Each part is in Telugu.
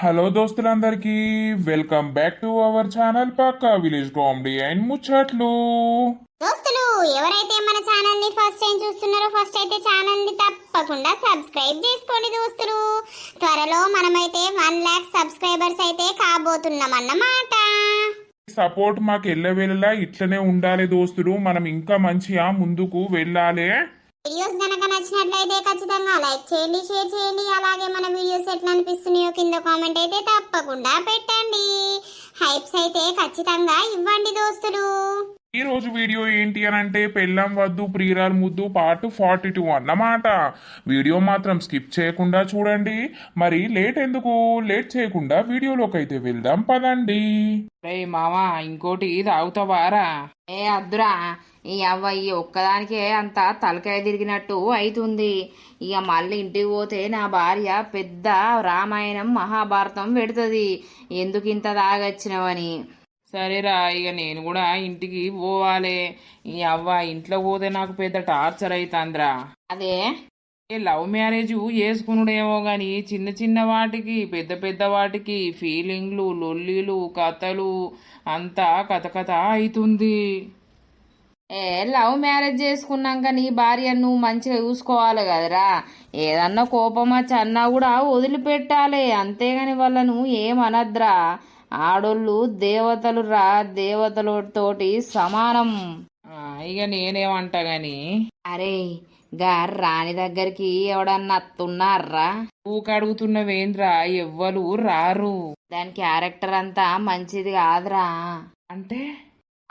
హలో దోస్తులందరికీ welcome back to our channel పక్కా విలేజ్ కామెడీ అండ్ ముచ్చట్లు. దోస్తులు ఎవరైతే మన ఛానల్ ని ఫస్ట్ టైం చూస్తున్నారో ఫస్ట్ అయితే ఛానల్ ని తప్పకుండా సబ్స్క్రైబ్ చేసుకోండి దోస్తులు. త్వరలో మనమైతే 1,00,000 సబ్స్క్రైబర్స్ అయితే కాబోతున్నాం అన్నమాట. సపోర్ట్ మాకు ఎల్లవేళలా ఇట్లనే ఉండాలి దోస్తులు. మనం ఇంకా మంచిగా ముందుకు వెళ్ళాలి. వీడియోస్ కనుక నచ్చినట్లయితే ఖచ్చితంగా లైక్ చేయండి, షేర్ చేయండి. అలాగే మన వీడియోస్ ఎట్లా అనిపిస్తున్నాయో కింద కామెంట్ అయితే తప్పకుండా పెట్టండి. హైప్స్ అయితే ఖచ్చితంగా ఇవ్వండి దోస్తులు. ఈ రోజు వీడియో ఏంటి అని అంటే పెళ్ళం వద్దు ప్రియురాలు ముద్దు పార్ట్ 42 అన్నమాట. వీడియో మాత్రం స్కిప్ చేయకుండా చూడండి. మరి లేట్ చేయకుండా వీడియోలోకి అయితే వెళ్దాం పదండి. రే మావా ఇంకోటి తాగుతావారా? ఏ అద్దురా, ఈ అవ్వ ఈ ఒక్కదానికే అంత తలకాయ తిరిగినట్టు అవుతుంది. ఇక మళ్ళీ ఇంటికి పోతే నా భార్య పెద్ద రామాయణం మహాభారతం పెడుతుంది ఎందుకు ఇంత తాగొచ్చినవని. సరేరా, ఇక నేను కూడా ఇంటికి పోవాలి. ఈ అవ్వ ఇంట్లో పోతే నాకు పెద్ద టార్చర్ అవుతుందిరా. అదే లవ్ మ్యారేజ్ చేసుకునుడేమో గాని చిన్న చిన్న వాటికి పెద్ద పెద్ద వాటికి ఫీలింగ్లు లొల్లిలు కథలు అంతా కథ అవుతుంది. లవ్ మ్యారేజ్ చేసుకున్నాక నీ భార్య నువ్వు మంచిగా చూసుకోవాలి కదరా. ఏదన్నా కోపం వచ్చి అన్నా కూడా వదిలిపెట్టాలి, అంతేగాని వాళ్ళను ఏమనద్రా. ఆడోళ్ళు దేవతలు రా, దేవతలతోటి సమానం. ఇక నేనేమంటా గాని అరే గారు రాణి దగ్గరికి ఎవడన్నా అత్తున్నారా? ఊకడుగుతున్నవేంద్రా, ఎవ్వరు రారు. దాని క్యారెక్టర్ అంతా మంచిది కాదురా. అంటే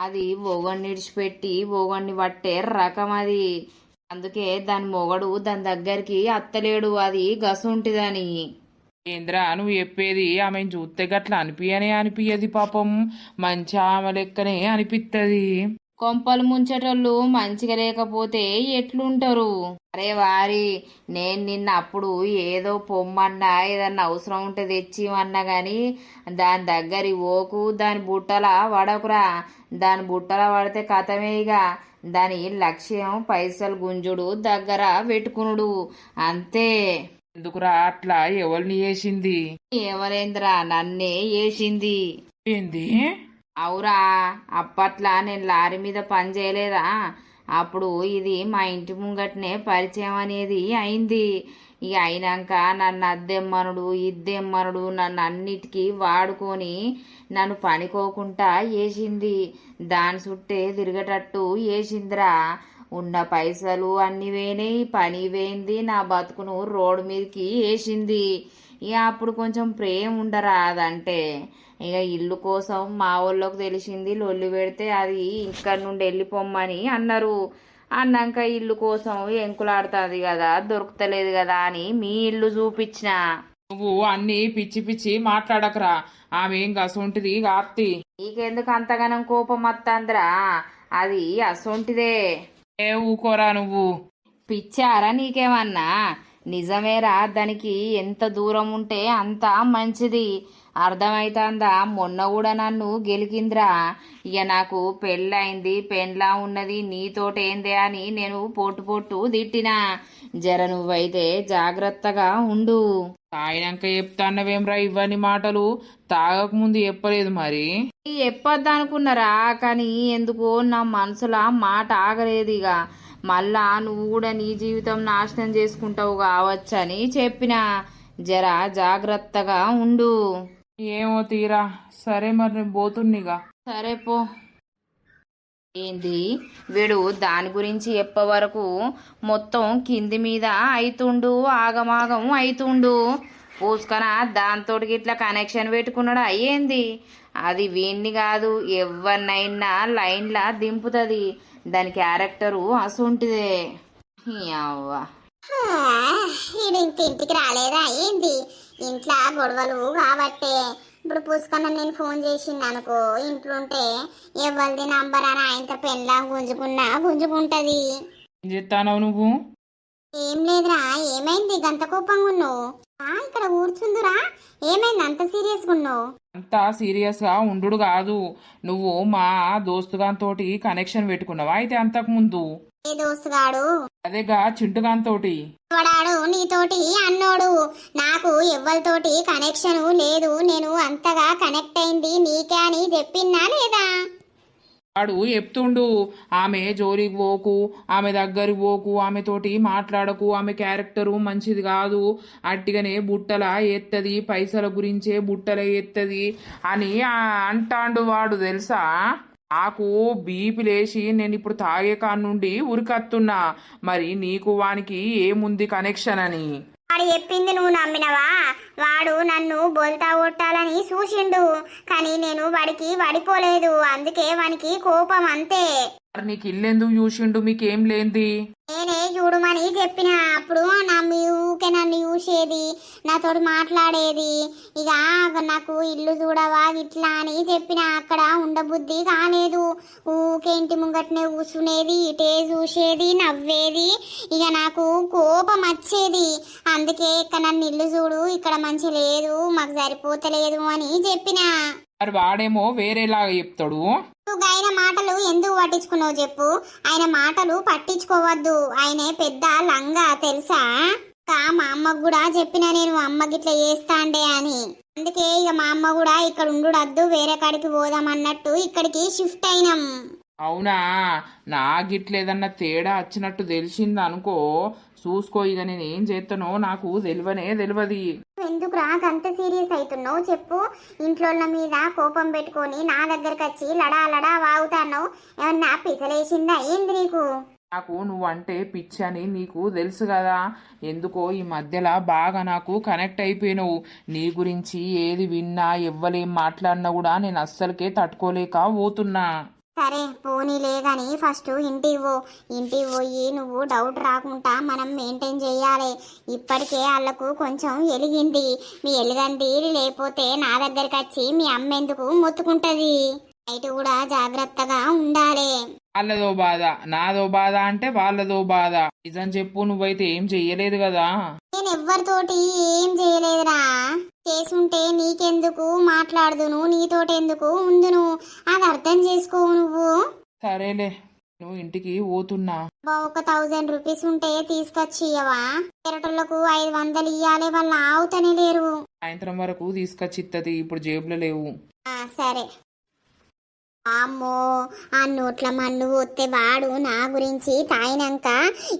అది మొగన్ని విడిచిపెట్టి మొగన్ని పట్టే రకం అది. అందుకే దాని మొగడు దాని దగ్గరికి అత్తలేడు, అది గసుంటిదని. ఏంద్రా నువ్వు చెప్పేది? ఆమెను చూస్తే గట్ల అనిపియది పాపం. మంచి ఆమె లెక్కనే అనిపిస్తుంది. కొంపలు ముంచేటోళ్ళు మంచిగా లేకపోతే ఎట్లుంటారు? అరే వారి, నేను నిన్న అప్పుడు ఏదో పొమ్మన్నా ఏదన్నా అవసరం ఉంటే తెచ్చిమన్నా గాని దాని దగ్గరి ఓకు, దాని బుట్టల వడకురా. దాని బుట్టల పడితే కథమేగా. దాని లక్ష్యం పైసలు గుంజుడు, దగ్గర పెట్టుకునుడు, అంతే. ఎందుకురా అట్లా? ఎవరిని చేసింది? ఎవరేంద్రా, నన్నే చేసింది. ఏంది? అవురా, అప్పట్లా నేను లారీ మీద పని చేయలేదా, అప్పుడు ఇది మా ఇంటి ముంగట్నే పరిచయం అనేది అయింది. ఇక అయినాక నన్ను అద్దెమ్మనుడు ఇద్దెమ్మనుడు నన్ను అన్నిటికీ వాడుకొని నన్ను పనికోకుండా వేసింది. దాని చుట్టే తిరిగేటట్టు వేసిందిరా. ఉన్న పైసలు అన్ని వేనాయి, పని వేయింది, నా బతుకును రోడ్డు మీదకి వేసింది. ఇక అప్పుడు కొంచెం ప్రేమ ఉండరా అదంటే. ఇక ఇల్లు కోసం మా వాళ్ళకి తెలిసింది, లొల్లి పెడితే అది ఇక్కడ నుండి వెళ్ళిపోమ్మని అన్నారు. అన్నాక ఇల్లు కోసం ఎంకులాడుతుంది కదా, దొరుకుతలేదు కదా అని మీ ఇల్లు చూపించిన. నువ్వు అన్ని పిచ్చి పిచ్చి మాట్లాడకరా. ఆమె గసొంటిది కాత్తి. నీకెందుకు అంతగానం కోపం వత్తందిరా? అది అసొంటిదే. ఏ ఊకోరా నువ్వు. పిచ్చారా నీకేమన్నా? నిజమేరా, దానికి ఎంత దూరం ఉంటే అంత మంచిది, అర్థమైతుందా? మొన్న కూడా నన్ను గెలికిందిరా. ఇక నాకు పెళ్ళయింది, పెళ్ళా ఉన్నది, నీతోటేందే అని నేను పొట్టు తిట్టినా. జర నువ్వైతే జాగ్రత్తగా ఉండు. తాగినాక చెప్తాన్నవేమ్రా ఇవన్నీ మాటలు? తాగకముందు చెప్పలేదు మరి? చెప్పొద్దనుకున్నారా, కానీ ఎందుకో నా మనసులో మాట ఆగలేదు. ఇక మళ్ళా నువ్వు కూడా నీ జీవితం నాశనం చేసుకుంటావు కావచ్చని చెప్పిన. జర జాగ్రత్తగా ఉండు. ఏమో తీరా. సరే మరి నేను పోతున్నిగా. సరే పో. ఏంది వీడు దాని గురించి చెప్పే వరకు మొత్తం కింది మీద అయితుండు, ఆగమాగం అయితుండు. పూసుకన దాంతో ఇట్లా కనెక్షన్ పెట్టుకున్నాడా ఏంది? అది వీణ్ణి కాదు, ఎవరినైనా లైన్లా దింపుతుంది. దాని క్యారెక్టరు అసొంటిదే. అవ్వా, ఇంటికి రాలేదా ఏంది? ఇంట్లో గొడవలు కాబట్టే. ఇప్పుడు పూసుకన్నా నేను ఫోన్ చేసింది అనుకో, ఇంట్లో ఉంటే ఎవరిది నంబర్ అని ఆయనతో పెళ్ళా గుంజుకుంటది. ఏం చెప్తానవు నువ్వు? ఏం లేదురా, ఏమైంది గంత కోపంగా ఉన్నావు? ఇక్కడ కూర్చుందురా, ఏమైంది అంత సీరియస్గా ఉన్నావు? అంతా సీరియస్గా ఉండు కాదు. నువ్వు మా దోస్తుగాంతోటి కనెక్షన్ పెట్టుకున్నావా అయితే అంతకుముందు? ఏ దోస్తుగాడు? అదేగా చింటుగాంతోటి. వాడాడు నీతోటి అన్నోడు. నాకు ఎవ్వరితోటి కనెక్షన్ లేదు, నేను అంతగా కనెక్ట్ అయింది నీకే అని చెప్పినా లేదా? వాడు చెప్తుండు, ఆమె జోలికి పోకు, ఆమె దగ్గరికి పోకు, ఆమెతోటి మాట్లాడకు, ఆమె క్యారెక్టరు మంచిది కాదు, అట్టిగానే బుట్టల ఎత్తది, పైసల గురించే బుట్టల ఎత్తది అని అంటాండు వాడు తెలుసా. నాకు బీపీ లేచి నేను ఇప్పుడు తాగే కాడ నుండి ఉరికత్తున్నా. మరి నీకు వానికి ఏముంది కనెక్షన్ అని? వాడు చెప్పింది నువ్వు నమ్మినవా? వాడు నన్ను బోల్తా కొట్టాలని చూసిండు, కానీ నేను వాడికి పడిపోలేదు, అందుకే వానికి కోపం అంతే. మరి నీకు ఇల్లెందుకు చూసిండు? మీకేం లేంది? నేనే చూడమని చెప్పిన, అప్పుడు ఊకే నన్ను చూసేది, నాతోటి మాట్లాడేది. ఇక నాకు ఇల్లు చూడవా ఇట్లా అని చెప్పిన, అక్కడ ఉండబుద్ధి కాలేదు. ఊకే ఇంటి ముంగట్నే కూర్చునేది, ఇటే చూసేది, నవ్వేది. ఇక నాకు కోపం వచ్చేది, అందుకే ఇక్కడ నన్ను ఇల్లు చూడు, ఇక్కడ మంచి లేదు, మాకు సరిపోతలేదు అని చెప్పిన. మరి వాడేమో వేరేలాగా చెప్తాడు. నువ్వు ఆయన మాటలు ఎందుకు పట్టించుకున్నావు చెప్పు? ఆయన మాటలు పట్టించుకోవద్దు, ఆయన పెద్ద లంగా తెలుసా. మా అమ్మకు కూడా చెప్పిన నేను, అమ్మ గిట్లా చేస్తాండే అని. అందుకే ఇక మా అమ్మ కూడా ఇక్కడ ఉండుడద్దు, వేరే కాడికి పోదాం అన్నట్టు ఇక్కడికి షిఫ్ట్ అయినాం. అవునా? నాగిట్లేదన్నా తేడా వచ్చినట్టు తెలిసింది అనుకో, చూసుకో. ఇక నేను ఏం చేస్తానో నాకు తెలియదు. ఎందుకు అంత సీరియస్ అవుతున్నావు చెప్పు? ఇంట్లో మీద కోపం పెట్టుకొని నా దగ్గరకు వచ్చి లడా లడా వాగుతాన్నావు, ఏమన్నా పిసలేసిందా ఏంది నీకు? నాకు నువ్వంటే పిచ్చి అని నీకు తెలుసు కదా. ఎందుకో ఈ మధ్యలో బాగా నాకు కనెక్ట్ అయిపోయినావు. నీ గురించి ఏది విన్నా, ఎవ్వలేం మాట్లాడినా కూడా నేను అస్సలకే తట్టుకోలేక పోతున్నా. సరే పోనీలే గాని ఫస్ట్ ఇంటికి పోయి నువ్వు డౌట్ రాకుండా మనం మెయింటైన్ చేయాలి. ఇప్పటికే వాళ్ళకు కొంచెం ఎలిగింది, మీ ఎలుగంది లేకపోతే నా దగ్గరికి వచ్చి మీ అమ్మ ఎందుకు మొత్తుకుంటది. నైట్ కూడా జాగ్రత్తగా ఉండాలి. వాళ్ళదో బాధ, నాదో బాధ అంటే వాళ్ళదో బాధ. నిజం చెప్పు, నువ్వైతే ఏం చెయ్యలేదు కదా? నేను ఎవ్వరితోటి ఏం చేయలేదురా, చేసుంటే నీకెందుకు మాట్లాడుదును, నీతోటెందుకు ఉందును, అది అర్థం చేసుకోవు నువ్వు. సరేలే, నువ్వు ఇంటికి పోతున్నా. ఒక 1000 రూపీస్ ఉంటే తీసుకొచ్చి ఇయ్యవా? పెరటోళ్లకు 500 ఇయ్యాలి, వాళ్ళు ఆవుతనే లేరు. సాయంత్రం వరకు తీసుకొచ్చి ఇత్తది, ఇప్పుడు జేబులో లేవు. సరే. అమ్మో, ఆ నోట్ల మన్ను పోతే వాడు నా గురించి తాయినాక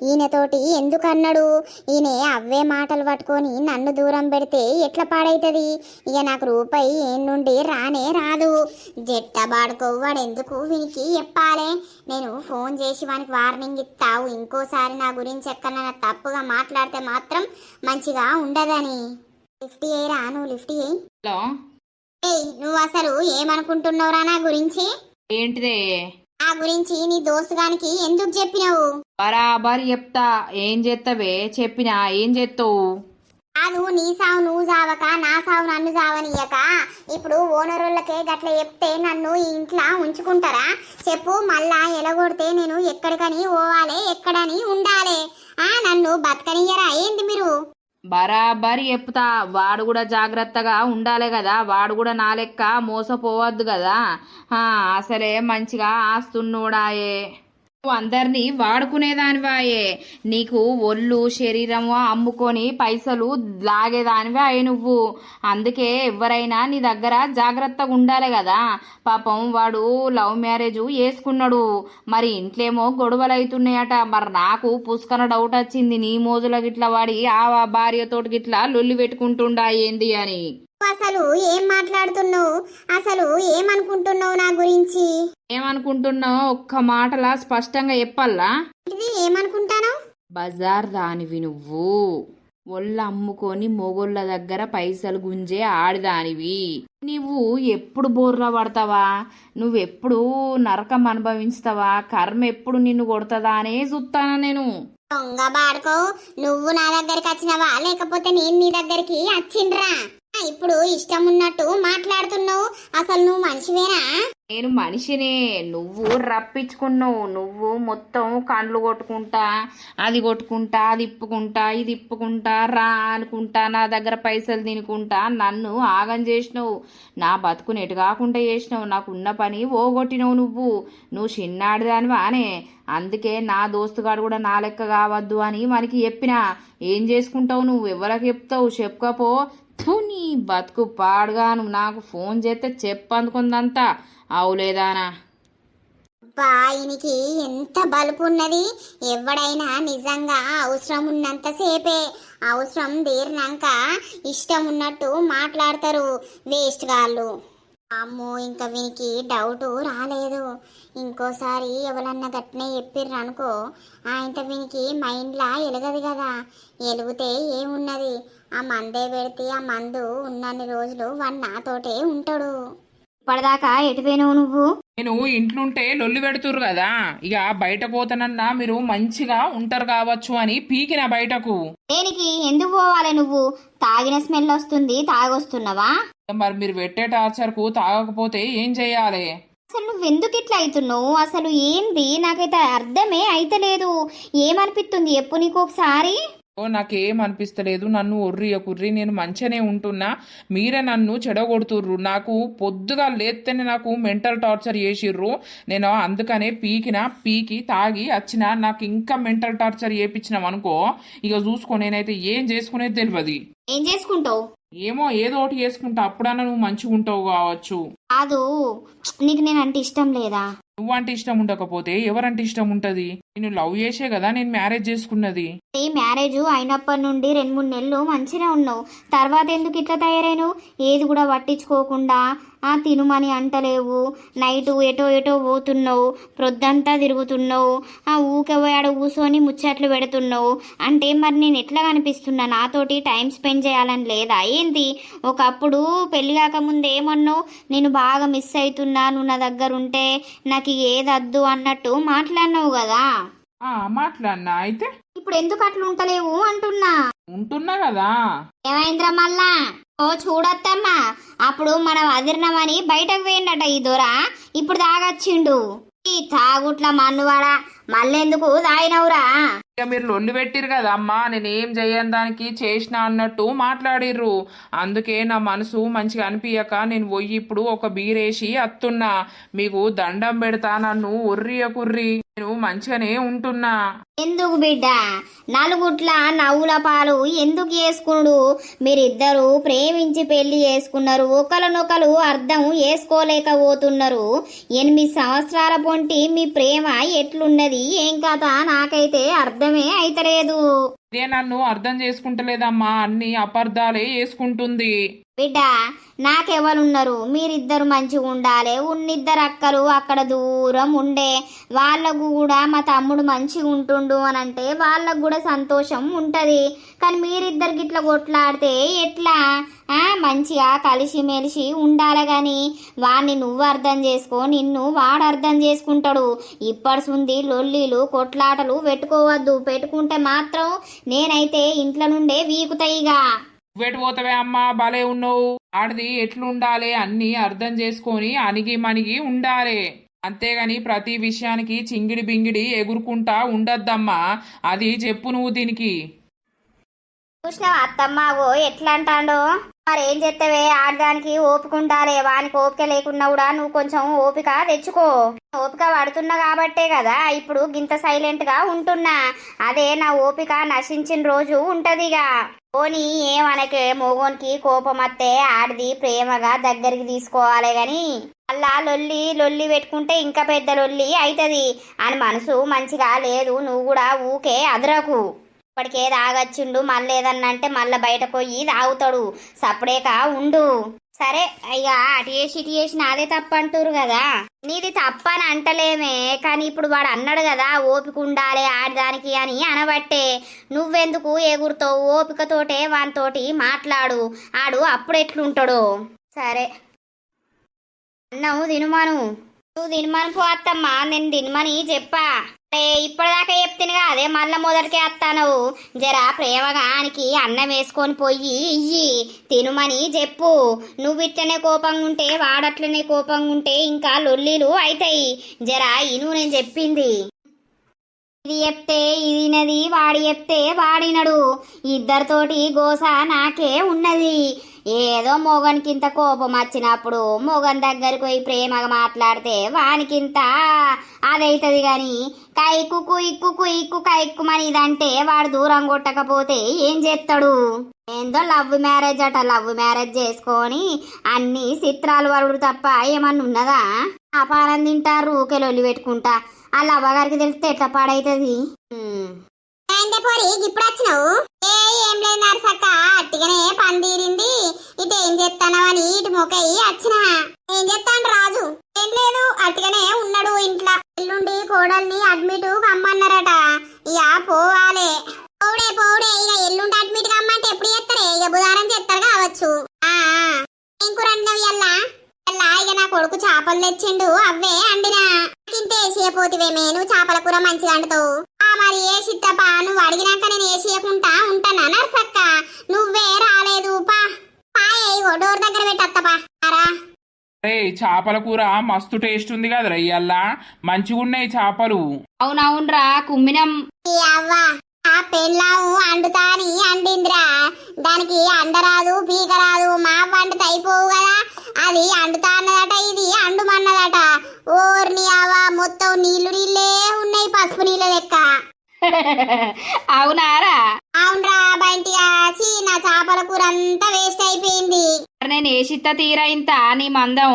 ఈయనతోటి ఎందుకు అన్నాడు? ఈయన అవే మాటలు పట్టుకొని నన్ను దూరం పెడితే ఎట్లా పాడైతుంది? ఇక నాకు రూపాయి ఏం నుండి రానే రాదు. జట్ట బాడుకోవాడు ఎందుకు వీనికి చెప్పాలి. నేను ఫోన్ చేసి వానికి వార్నింగ్ ఇస్తావు, ఇంకోసారి నా గురించి ఎక్కడైనా తప్పుగా మాట్లాడితే మాత్రం మంచిగా ఉండదని. లిఫ్ట్ చేయరా, నువ్వు లిఫ్ట్ చేయి. హలో, నువ్వు అసలు ఏమనుకుంటున్నావురా నా గురించి? ఏంటిదే? ఆ గురించి నీ దోస్తుగానికి ఎందుకు చెప్పినావు? బరాబర్ చెప్తా. ఏం చేస్తావే? చెప్పినా ఏం చేస్తావు? కాదు, నీ సావు నువ్వు చావక నా సావు నన్ను చావనియక ఇప్పుడు ఓనరోళ్ళకే గట్ల చెప్తే నన్ను ఈ ఇంట్లో ఉంచుకుంటారా చెప్పు? మళ్ళా ఎలగొడితే నేను ఎక్కడికని పోవాలి, ఎక్కడని ఉండాలి? నన్ను బతకనియరా ఏంది మీరు? బరాబర్ చెప్తా. వాడు కూడా జాగ్రత్తగా ఉండాలి కదా, వాడు కూడా నా లెక్క మోసపోవద్దు కదా. అసలే మంచిగా ఆస్తున్నోడాయే, నువ్వు అందరినీ వాడుకునేదానివాయే. నీకు ఒళ్ళు శరీరము అమ్ముకొని పైసలు లాగేదానివే అయ్యి నువ్వు. అందుకే ఎవరైనా నీ దగ్గర జాగ్రత్తగా ఉండాలి కదా. పాపం వాడు లవ్ మ్యారేజ్ చేసుకున్నాడు, మరి ఇంట్లేమో గొడవలు అవుతున్నాయట. మరి నాకు పుష్కన డౌట్ వచ్చింది, నీ మోజుల గిట్లా వాడి ఆ భార్యతోటి గిట్లా లొల్లి పెట్టుకుంటుండా ఏంది అని. అసలు ఏం మాట్లాడుతున్నావు? అసలు ఏమనుకుంటున్నావు నా గురించి? ఏమనుకుంటున్నావు ఒక్క మాటలా స్పష్టంగా చెప్పల్లా? ఇది ఏమనుకుంటాను? బజార్ దానివి నువ్వు, ఒళ్ళు అమ్ముకొని మొగోళ్ళ దగ్గర పైసలు గుంజే ఆడిదానివి. నువ్వు ఎప్పుడు బోర్లా పడతావా? నువ్వెప్పుడు నరకం అనుభవిస్తావా? కర్మ ఎప్పుడు నిన్ను కొడతదా అనే చూస్తానా నేను. దొంగ బాడుకో, నువ్వు నా దగ్గరికి వచ్చినవా లేకపోతే నేను నీ దగ్గరికి వచ్చిండ్రా? ఇప్పుడు ఇష్టం ఉన్నట్టు మాట్లాడుతున్నావు. అసలు నువ్వు మనిషివేనా? నేను మనిషినే, నువ్వు రప్పించుకున్నావు. నువ్వు మొత్తం కండ్లు కొట్టుకుంటా, అది కొట్టుకుంటా, అది ఇప్పుకుంటా, ఇది ఇప్పుకుంటా, రా అనుకుంటా, నా దగ్గర పైసలు తినుకుంటా నన్ను ఆగం చేసినావు. నా బతుకుని ఎటు కాకుండా చేసినావు. నాకున్న పని ఓగొట్టినావు. నువ్వు చిన్నాడిదానివానే. అందుకే నా దోస్తుగాడు కూడా నా లెక్క కావద్దు అని మనకి చెప్పినా. ఏం చేసుకుంటావు నువ్వు? ఎవరికి చెప్తావు? చెప్పకపో. నీ బతుకు పాడుగాను. నాకు ఫోన్ చేస్తే చెప్పందుకుందంతా అవులేదానా? అబ్బా, ఈయనకి ఎంత బలుపు ఉన్నది. ఎవడైనా నిజంగా అవసరం ఉన్నంత సేపే, అవసరం తీరినాక ఇష్టం ఉన్నట్టు మాట్లాడతారు వేస్ట్ గాళ్ళు. అమ్మో, ఇంకా వీనికి డౌట్ రాలేదు. ఇంకోసారి ఎవరన్నా గట్టినే చెప్పిర్రు అనుకో, ఆయనతో వీనికి మైండ్లా ఎలగదు కదా. ఎలుగుతే ఏమున్నది, ఆ మందే పెడితే ఆ మందు ఉన్నన్ని రోజులు వాడు నాతోటే ఉంటాడు. ఇప్పటిదాకా ఎటుపోయినావు నువ్వు? నేను ఇంట్లుంటే లొల్లి పెడుతుర్రు కదా, ఇక బయట పోతానన్నా మీరు మంచిగా ఉంటారు కావచ్చు అని పీకిన బయటకు. దేనికి? ఎందుకు పోవాలి నువ్వు? తాగిన స్మెల్ వస్తుంది, తాగొస్తున్నావా? మరి మీరు పెట్టే టార్చర్కు తాగకపోతే ఏం చెయ్యాలి? అసలు నువ్వెందుకు ఇట్లా అవుతున్నావు? అసలు ఏంది? నాకైతే అర్థమే అయితలేదు. ఏమనిపిస్తుంది చెప్పు నీకు ఒకసారి. నాకేం అనిపిస్తలేదు. నన్ను ఒర్రి నేను మంచిగానే ఉంటున్నా, మీరే నన్ను చెడగొడుతుర్రు. నాకు పొద్దుగా లేస్తేనే నాకు మెంటల్ టార్చర్ చేసిర్రు. నేను అందుకనే పీకి తాగి వచ్చిన. నాకు ఇంకా మెంటల్ టార్చర్ చేయించినాం అనుకో, ఇక చూసుకో నేనైతే ఏం చేసుకునేది తెలియదు. ఏం చేసుకుంటావు? ఏమో ఏదో ఒకటి చేసుకుంటా, అప్పుడన్నా నువ్వు మంచిగా ఉంటావు కావచ్చు. కాదు, నీకు నేనంటే ఇష్టం లేదా? నువ్వంటే ఇష్టం ఉండకపోతే ఎవరంటే ఇష్టం ఉంటది? నేను లవ్ చేసే కదా నేను మ్యారేజ్ చేసుకున్నది. ఈ మ్యారేజ్ అయినప్పటి నుండి 2-3 నెలలు మంచిగా ఉన్నావు. తర్వాత ఎందుకు ఇట్లా తయారైనావు? ఏది కూడా పట్టించుకోకుండా తినుమని అంటలేవు. నైటు ఎటో పోతున్నావు, ప్రొద్దంతా తిరుగుతున్నావు, ఊకే పోయాడ కూర్చొని ముచ్చట్లు పెడుతున్నావు. అంటే మరి నేను ఎట్లా కనిపిస్తున్నా? నాతోటి టైం స్పెండ్ చేయాలని లేదా ఏంటి? ఒకప్పుడు పెళ్లి కాకముందు ఏమన్నావు? నేను బాగా మిస్ అవుతున్నా, నువ్వు నా దగ్గర ఉంటే నాకు ఏదద్దు అన్నట్టు మాట్లాడినావు కదా. మాట్లాడినా. అయితే ఇప్పుడు ఎందుకు అట్లా ఉంటలేవు అంటున్నా. ఉంటున్నా కదా. ఏమైందిరా మళ్ళా? ఓ చూడొత్తమ్మా, అప్పుడు మనం అదిరినామని బయటకు పోయిండట ఈ దొర, ఇప్పుడు తాగొచ్చిండు. ఈ తాగుట్ల మన్నువాడా, మళ్ళెందుకు తాగినవురా? ఇక మీరు లొల్లి పెట్టిరు కదా అమ్మా, నేనేం చెయ్యని దానికి చేసిన అన్నట్టు మాట్లాడిర్రు. అందుకే నా మనసు మంచిగా అనిపించక నేను పోయి ఇప్పుడు ఒక బీరేసి అత్తున్నా. మీకు దండం పెడతా, నన్ను ఒర్రియకుర్రి, నేను మంచిగానే ఉంటున్నా. ఎందుకు బిడ్డ నలుగుట్ల నవ్వుల పాలు ఎందుకు చేసుకున్నాడు? మీరిద్దరు ప్రేమించి పెళ్లి చేసుకున్నారు, ఒకరినొకరు అర్థం చేసుకోలేకపోతున్నారు. 8 సంవత్సరాల పొంటి మీ ప్రేమ ఎట్లున్నది ఏం కథ నాకైతే అర్థమే అయితలేదు. ఇదే నన్ను అర్థం చేసుకుంటలేదమ్మా, అన్ని అపార్థాలే చేసుకుంటుంది. బిడ్డ నాకెవరున్నారు? మీరిద్దరు మంచిగా ఉండాలి. ఉన్నిద్దరు అక్కలు అక్కడ దూరం ఉండే వాళ్ళకు కూడా మా తమ్ముడు మంచిగా ఉంటుండు అని అంటే వాళ్ళకు కూడా సంతోషం ఉంటది. కానీ మీరిద్దరికి ఇట్లా కొట్లాడితే ఎట్లా? మంచిగా కలిసిమెలిసి ఉండాలి. కానీ వాడిని నువ్వు అర్థం చేసుకో, నిన్ను వాడు అర్థం చేసుకుంటాడు. ఇప్పటిసుంది లొల్లీలు కొట్లాటలు పెట్టుకోవద్దు. పెట్టుకుంటే మాత్రం నేనైతే ఇంట్లో నుండే వీకుతాయిగా. వెటు పోతావే అమ్మా, భలే ఉన్నావు. ఆడిది ఎట్లుండాలి అన్ని అర్థం చేసుకొని అణిగి మణిగి ఉండాలి. అంతేగాని ప్రతి విషయానికి చింగిడి బింగిడి ఎగురుకుంటా ఉండద్దమ్మా. అది చెప్పు నువ్వు దీనికి. చూసినావా అత్తమ్మావో ఎట్లా అంటాడో? మరేం చెప్తావే, ఆడదానికి ఓపిక ఉండాలి. వానికి ఓపిక లేకున్నా కూడా నువ్వు కొంచెం ఓపిక తెచ్చుకో. ఓపిక పడుతున్నా కాబట్టే కదా ఇప్పుడు గింత సైలెంట్ గా ఉంటున్నా. అదే నా ఓపిక నశించిన రోజు ఉంటదిగా. పోనీ ఏమనకే, మోగోనికి కోపం వస్తే ఆడిది ప్రేమగా దగ్గరికి తీసుకోవాలి. గాని అలా లొల్లి పెట్టుకుంటే ఇంకా పెద్ద లొల్లి అవుతుంది అని మనసు మంచిగా లేదు. నువ్వు కూడా ఊకే అదరకు. ఇప్పటికే తాగొచ్చిండు, మళ్ళీ ఏదన్నా అంటే మళ్ళీ బయట పోయి తాగుతాడు. సపరేక ఉండు. సరే ఇక అటు చేసి ఇటు చేసి నాదే తప్పంటారు కదా. నీది తప్పని అంటలేమే, కానీ ఇప్పుడు వాడు అన్నాడు కదా ఓపిక ఉండాలి ఆడదానికి అని అనబట్టే నువ్వెందుకు ఎగురుతావు? ఓపికతోటే వానితోటి మాట్లాడు. ఆడు అప్పుడు ఎట్లుంటాడు. సరే అన్నావు తినుమాను. నువ్వు తినమని పో అత్తమ్మ, నేను తినమని చెప్పా. ఇప్పటిదాకా చెప్తున్నా అదే మళ్ళా మొదటికే వస్తాను. జరా ప్రేమగా ఆయనకి అన్నం వేసుకొని పోయి ఇయ్యి తినుమని చెప్పు. నువ్వు ఇట్లనే కోపంగా ఉంటే వాడట్లనే కోపంగా ఉంటే ఇంకా లొల్లీలు అవుతాయి. జరా ఇను నేను చెప్పింది. ఇది చెప్తే ఇదినది, వాడి చెప్తే వాడినడు. ఇద్దరితోటి గోస నాకే ఉన్నది. ఏదో మొగనికింత కోపం వచ్చినప్పుడు మొగన్ దగ్గరికి పోయి ప్రేమగా మాట్లాడితే వానికింత అదైతుంది గాని కైక్కు కుయిక్కు కుయిక్కు కైక్కుమని ఇదంటే వాడు దూరం కొట్టకపోతే ఏం చేస్తాడు? ఏందో లవ్ మ్యారేజ్ అట, లవ్ మ్యారేజ్ చేసుకొని అన్ని చిత్రాలు వరుడు తప్ప ఏమన్నా ఉన్నదా? అపారం తింటారు ఊకెలొల్లి పెట్టుకుంటా. ఆ లవ్వగారికి తెలిస్తే ఎట్లా పాడైతుంది? అంటే పోరి ఇప్పుడు వచ్చినావు? ఏం లేదు నరసక్క, అట్టిగానే పని తీరింది. ఇటు ఏం చేస్తానవని ఇటు మొక్కయి వచ్చిన. ఏం చేస్తాను రాజు? ఏం లేదు, అట్టిగానే ఉన్నాడు ఇంట్లో. ఎల్లుండి కోడల్ని అడ్మిట్ కమ్మన్నారట. ఇక పోవాలే. పోవుడే ఇక ఎల్లుండి అడ్మిట్ కమ్మంటే ఎప్పుడు చేస్తారే? ఇక బుధవారం చేస్తారు కావచ్చు. ఏం కూర అంటున్నావు ఇయ్యాల? ఇక నా కొడుకు చేపలు తెచ్చిండు, అవే అండినా. ఇంత వేసిపోతివేమే, నువ్వు చేపల కూర మంచిగా అంటుతావు. మరి ఏ సిత్తప్ప, నువ్వు అడిగినాక నేను వేసియకుంటా ఉంటానా నర్సక్క? నువ్వే రాలేదు. డోర్ దగ్గర పెట్టత్తపా. చేపల కూర మస్తు టేస్ట్ ఉంది కదరా ఇయ్యాల, మంచిగున్నాయి చేపలు. అవునవునరా కుమ్మినం. అవ్వా ఆ పెళ్ళాము అండుతా అని అండిందిరా. దానికి అండరాదు పీకరాదు, మా వంట అయిపోవు కదా. అది అండుతా అన్నదట, ఇది అండుమన్నదట. ఓర్ని అవ్వ మొత్తం నీళ్లు నీళ్ళే ఉన్నాయి, పసుపు నీళ్ళ లెక్క. అవునారా? అవునరా బయటిగా నా చేపల కూర అంతా వేస్ట్ అయిపోయింది. నేను వేసిత్త తీరా ఇంత నీ మందం.